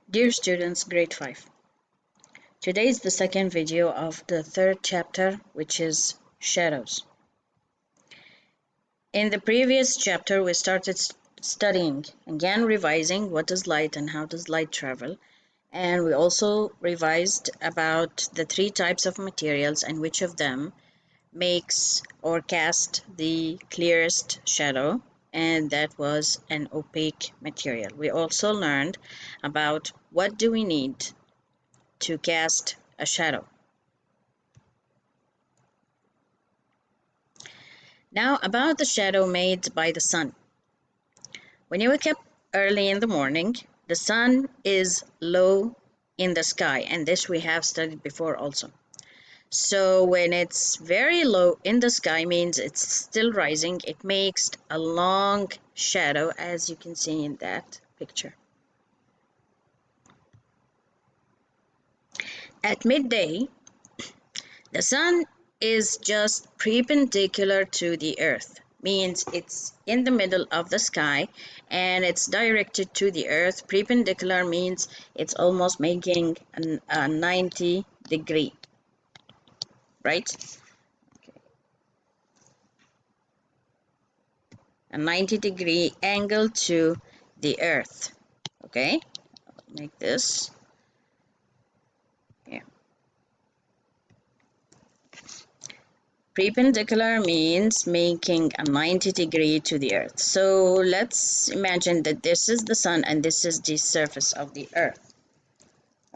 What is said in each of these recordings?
Dear students, grade 5. Today is the second video of the third chapter, which is shadows. In the previous chapter, we started studying, again revising what is light and how does light travel. And we also revised about the three types of materials and which of them makes or cast the clearest shadow, and that was an opaque material. We also learned about what do we need to cast a shadow. Now about the shadow made by the sun. When you wake up early in the morning, the sun is low in the sky, and this we have studied before also. So when it's very low in the sky means it's still rising. It makes a long shadow, as you can see in that picture. At midday, the sun is just perpendicular to the earth, means it's in the middle of the sky and it's directed to the earth. Perpendicular means it's almost making a 90 degree, right? Okay. A 90 degree angle to the earth. Okay, I'll make this here. Perpendicular means making a 90 degree to the earth. So let's imagine that this is the sun and this is the surface of the earth.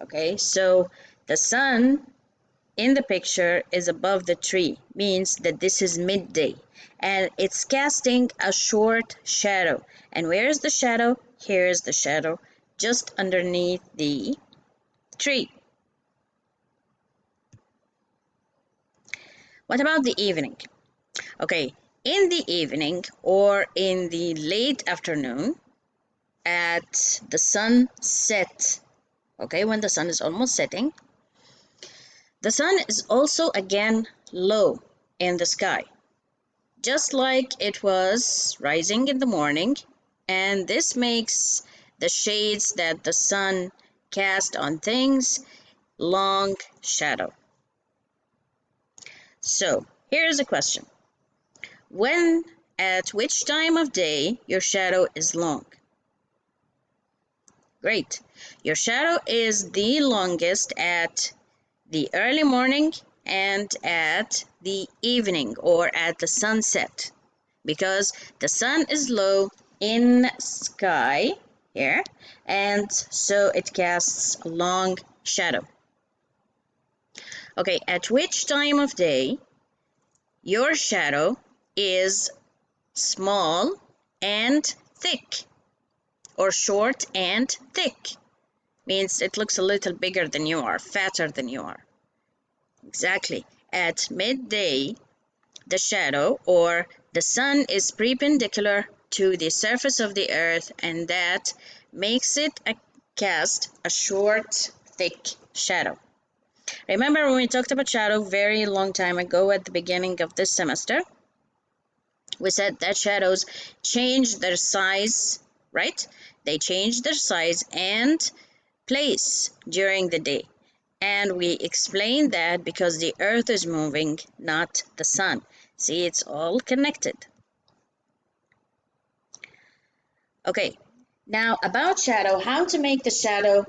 Okay, so the sun in the picture is above the tree, means that this is midday and it's casting a short shadow. And where is the shadow? Here is the shadow, just underneath the tree. What about the evening? Okay, in the evening or in the late afternoon at the sunset, okay, when the sun is almost setting, the sun is also again low in the sky, just like it was rising in the morning, and this makes the shades that the sun cast on things long shadow. So here's a question. At which time of day your shadow is long? Great. Your shadow is the longest at the early morning and at the evening or at the sunset, because the sun is low in sky here, and so it casts a long shadow. Okay, at which time of day your shadow is small and thick, or short and thick? Means it looks a little bigger than you are, fatter than you are. Exactly. At midday, the shadow or the sun is perpendicular to the surface of the earth, and that makes it cast a short, thick shadow. Remember when we talked about shadow very long time ago at the beginning of this semester? We said that shadows change their size, right? They change their size and place during the day. And we explained that because the earth is moving, not the sun. See, it's all connected. Okay, now about shadow, how to make the shadow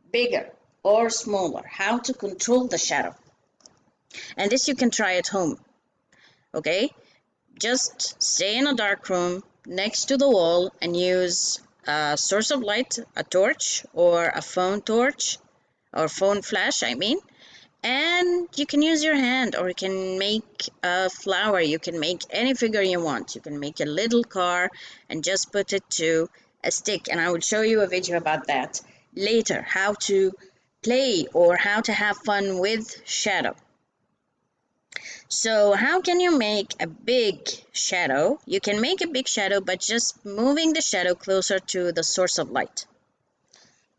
bigger or smaller, how to control the shadow. And this you can try at home. Okay, just stay in a dark room next to the wall and use a source of light, a torch or a phone torch or phone flash, and you can use your hand, or you can make a flower. You can make any figure you want. You can make a little car and just put it to a stick, and I will show you a video about that later, how to play or how to have fun with shadow. So how can you make a big shadow? You can make a big shadow by just moving the shadow closer to the source of light.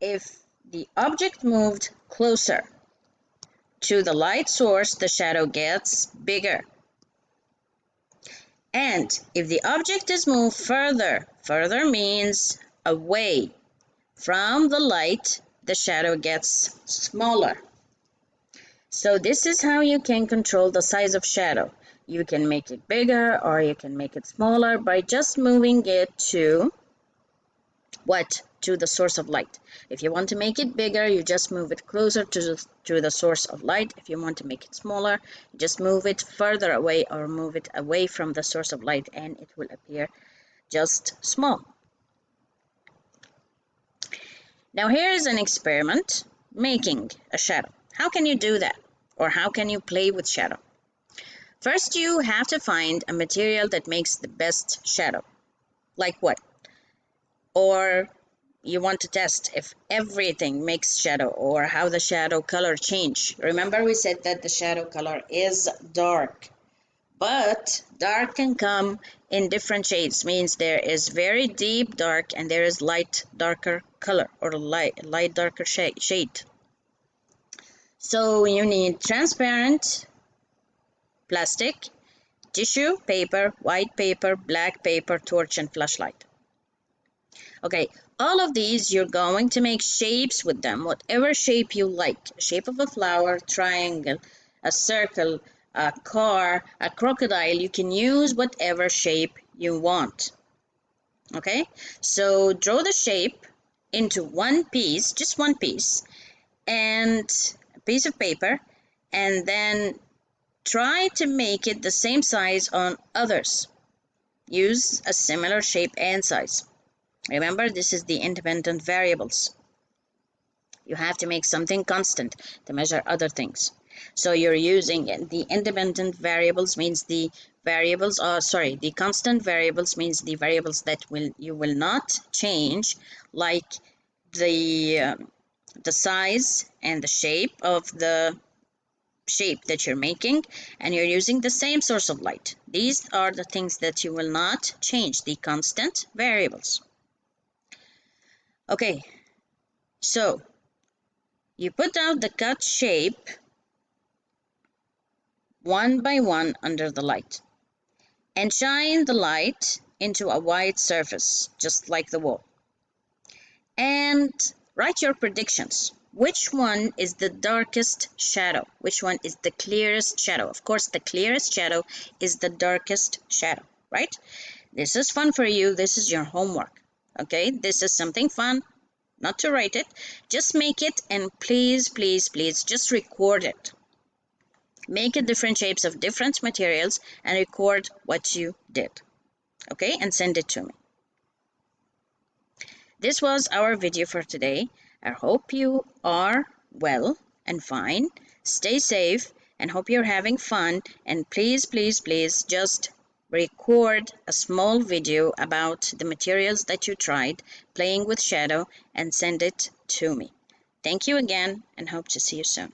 If the object moved closer to the light source, the shadow gets bigger. And if the object is moved further means away from the light, the shadow gets smaller. So this is how you can control the size of shadow. You can make it bigger or you can make it smaller by just moving it to what? To the source of light. If you want to make it bigger, you just move it closer to the source of light. If you want to make it smaller, just move it further away or move it away from the source of light and it will appear just small. Now here is an experiment making a shadow. How can you do that? Or how can you play with shadow? First, you have to find a material that makes the best shadow. Like what? Or you want to test if everything makes shadow or how the shadow color change. Remember we said that the shadow color is dark, but dark can come in different shades. Means there is very deep dark and there is light darker color or light darker shade. So you need transparent plastic, tissue paper, white paper, black paper, torch, and flashlight. Okay, all of these you're going to make shapes with them, whatever shape you like. Shape of a flower, triangle, a circle, a car, a crocodile. You can use whatever shape you want. Okay, so draw the shape into one piece, just one piece, and a piece of paper, and then try to make it the same size on others. Use a similar shape and size. Remember, this is the independent variables. You have to make something constant to measure other things. So you're using the independent variables means the variables are, the constant variables means the variables that you will not change, like the size and the shape of the shape that you're making, and you're using the same source of light. These are the things that you will not change, the constant variables. Okay, so you put out the cut shape one by one under the light and shine the light into a white surface, just like the wall. And write your predictions. Which one is the darkest shadow? Which one is the clearest shadow? Of course, the clearest shadow is the darkest shadow, right? This is fun for you. This is your homework. Okay, this is something fun. Not to write it, just make it, and please, please, please, just record it. Make it different shapes of different materials and record what you did. Okay, and send it to me. This was our video for today. I hope you are well and fine. Stay safe and hope you're having fun. And please, please, please just record a small video about the materials that you tried playing with shadow and send it to me. Thank you again and hope to see you soon.